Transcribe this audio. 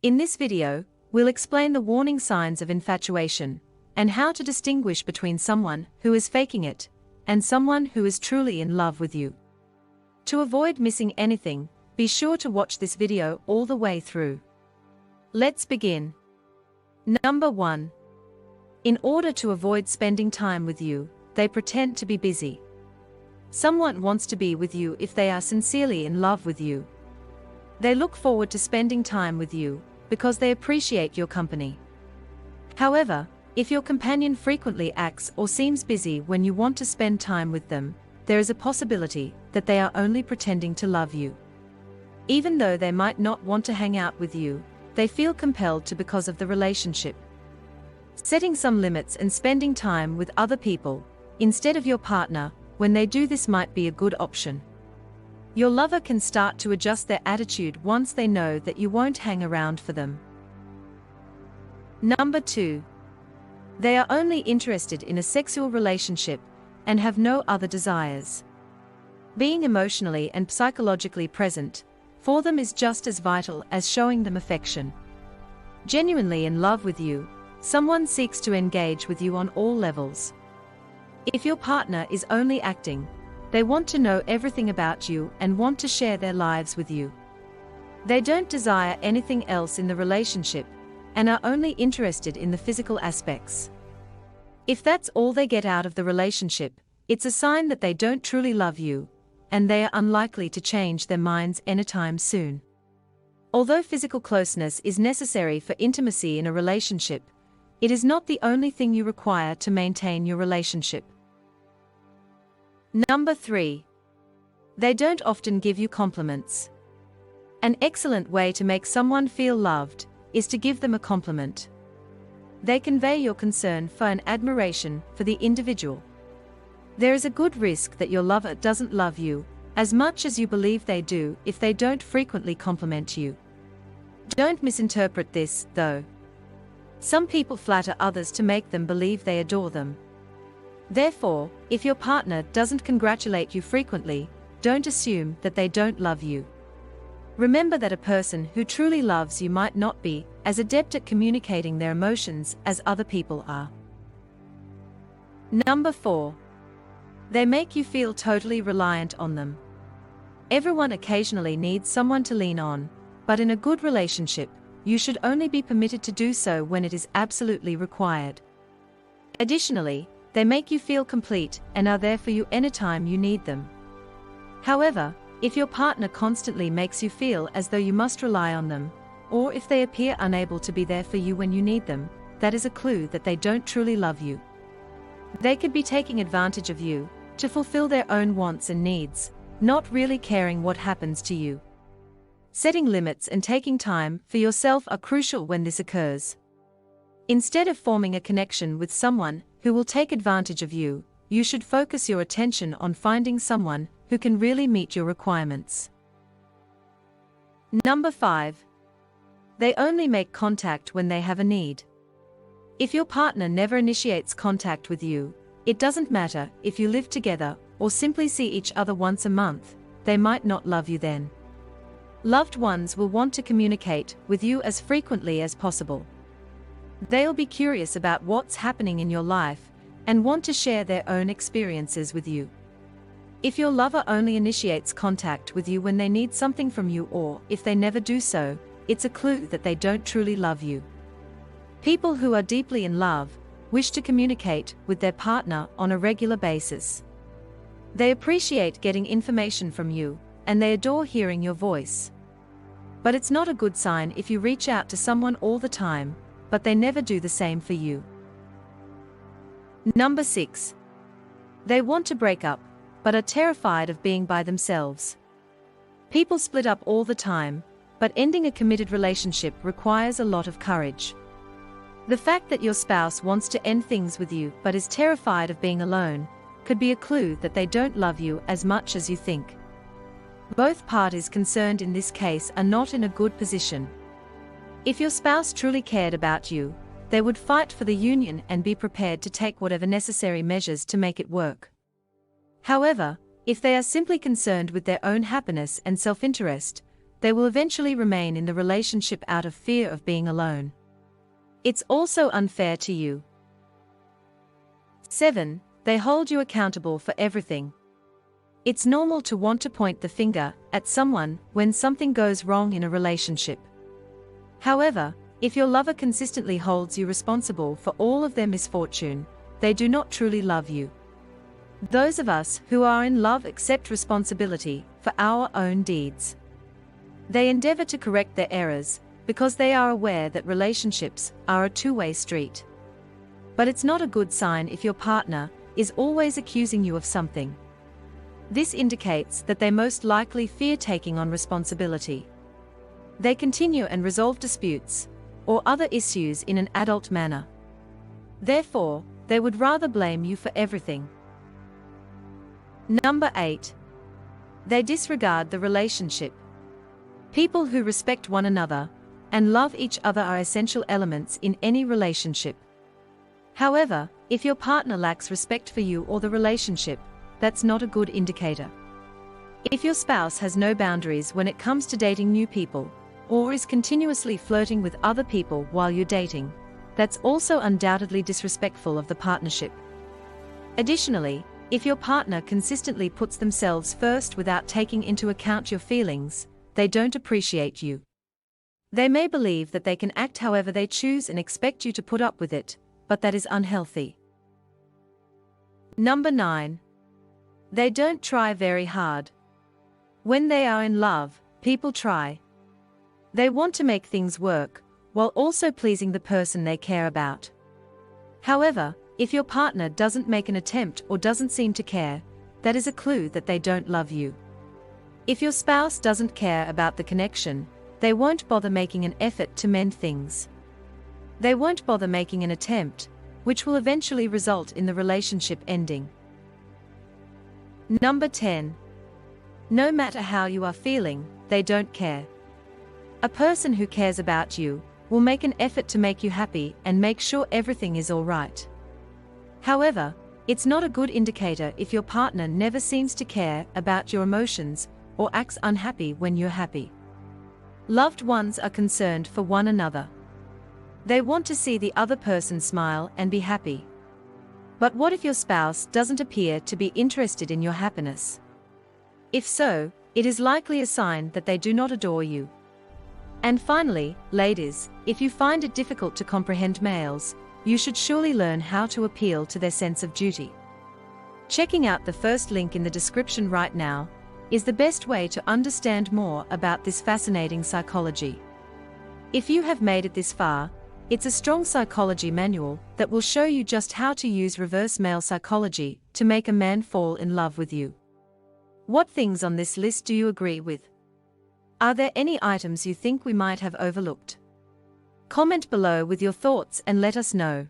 In this video, we'll explain the warning signs of infatuation, and how to distinguish between someone who is faking it, and someone who is truly in love with you. To avoid missing anything, be sure to watch this video all the way through. Let's begin. Number 1. In order to avoid spending time with you, they pretend to be busy. Someone wants to be with you if they are sincerely in love with you. They look forward to spending time with you, because they appreciate your company. However, if your companion frequently acts or seems busy when you want to spend time with them, there is a possibility that they are only pretending to love you. Even though they might not want to hang out with you, they feel compelled to because of the relationship. Setting some limits and spending time with other people, instead of your partner, when they do this might be a good option. Your lover can start to adjust their attitude once they know that you won't hang around for them. Number 2. They are only interested in a sexual relationship and have no other desires. Being emotionally and psychologically present for them is just as vital as showing them affection. Genuinely in love with you, someone seeks to engage with you on all levels. If your partner is only acting, they want to know everything about you and want to share their lives with you. They don't desire anything else in the relationship and are only interested in the physical aspects. If that's all they get out of the relationship, it's a sign that they don't truly love you, and they are unlikely to change their minds anytime soon. Although physical closeness is necessary for intimacy in a relationship, it is not the only thing you require to maintain your relationship. Number 3. They don't often give you compliments. An excellent way to make someone feel loved is to give them a compliment. They convey your concern for and admiration for the individual. There is a good risk that your lover doesn't love you as much as you believe they do if they don't frequently compliment you. Don't misinterpret this, though. Some people flatter others to make them believe they adore them. Therefore, if your partner doesn't congratulate you frequently, don't assume that they don't love you. Remember that a person who truly loves you might not be as adept at communicating their emotions as other people are. Number 4. They make you feel totally reliant on them. Everyone occasionally needs someone to lean on, but in a good relationship, you should only be permitted to do so when it is absolutely required. Additionally, they make you feel complete and are there for you anytime you need them. However, if your partner constantly makes you feel as though you must rely on them, or if they appear unable to be there for you when you need them, that is a clue that they don't truly love you. They could be taking advantage of you to fulfill their own wants and needs, not really caring what happens to you. Setting limits and taking time for yourself are crucial when this occurs. Instead of forming a connection with someone who will take advantage of you, you should focus your attention on finding someone who can really meet your requirements. Number 5. They only make contact when they have a need. If your partner never initiates contact with you, it doesn't matter if you live together or simply see each other once a month, they might not love you then. Loved ones will want to communicate with you as frequently as possible. They'll be curious about what's happening in your life and want to share their own experiences with you. If your lover only initiates contact with you when they need something from you, or if they never do so, it's a clue that they don't truly love you. People who are deeply in love wish to communicate with their partner on a regular basis. They appreciate getting information from you, and they adore hearing your voice. But it's not a good sign if you reach out to someone all the time, but they never do the same for you. Number 6. They want to break up, but are terrified of being by themselves. People split up all the time, but ending a committed relationship requires a lot of courage. The fact that your spouse wants to end things with you but is terrified of being alone could be a clue that they don't love you as much as you think. Both parties concerned in this case are not in a good position. If your spouse truly cared about you, they would fight for the union and be prepared to take whatever necessary measures to make it work. However, if they are simply concerned with their own happiness and self-interest, they will eventually remain in the relationship out of fear of being alone. It's also unfair to you. 7. They hold you accountable for everything. It's normal to want to point the finger at someone when something goes wrong in a relationship. However, if your lover consistently holds you responsible for all of their misfortune, they do not truly love you. Those of us who are in love accept responsibility for our own deeds. They endeavor to correct their errors because they are aware that relationships are a two-way street. But it's not a good sign if your partner is always accusing you of something. This indicates that they most likely fear taking on responsibility. They continue and resolve disputes or other issues in an adult manner. Therefore, they would rather blame you for everything. Number 8. They disregard the relationship. People who respect one another and love each other are essential elements in any relationship. However, if your partner lacks respect for you or the relationship, that's not a good indicator. If your spouse has no boundaries when it comes to dating new people, or is continuously flirting with other people while you're dating, that's also undoubtedly disrespectful of the partnership. Additionally, if your partner consistently puts themselves first without taking into account your feelings, they don't appreciate you. They may believe that they can act however they choose and expect you to put up with it, but that is unhealthy. Number 9. They don't try very hard. When they are in love, people try. They want to make things work, while also pleasing the person they care about. However, if your partner doesn't make an attempt or doesn't seem to care, that is a clue that they don't love you. If your spouse doesn't care about the connection, they won't bother making an effort to mend things. They won't bother making an attempt, which will eventually result in the relationship ending. Number 10. No matter how you are feeling, they don't care. A person who cares about you will make an effort to make you happy and make sure everything is all right. However, it's not a good indicator if your partner never seems to care about your emotions or acts unhappy when you're happy. Loved ones are concerned for one another. They want to see the other person smile and be happy. But what if your spouse doesn't appear to be interested in your happiness? If so, it is likely a sign that they do not adore you. And finally, ladies, if you find it difficult to comprehend males, you should surely learn how to appeal to their sense of duty. Checking out the first link in the description right now is the best way to understand more about this fascinating psychology. If you have made it this far, it's a strong psychology manual that will show you just how to use reverse male psychology to make a man fall in love with you. What things on this list do you agree with? Are there any items you think we might have overlooked? Comment below with your thoughts and let us know.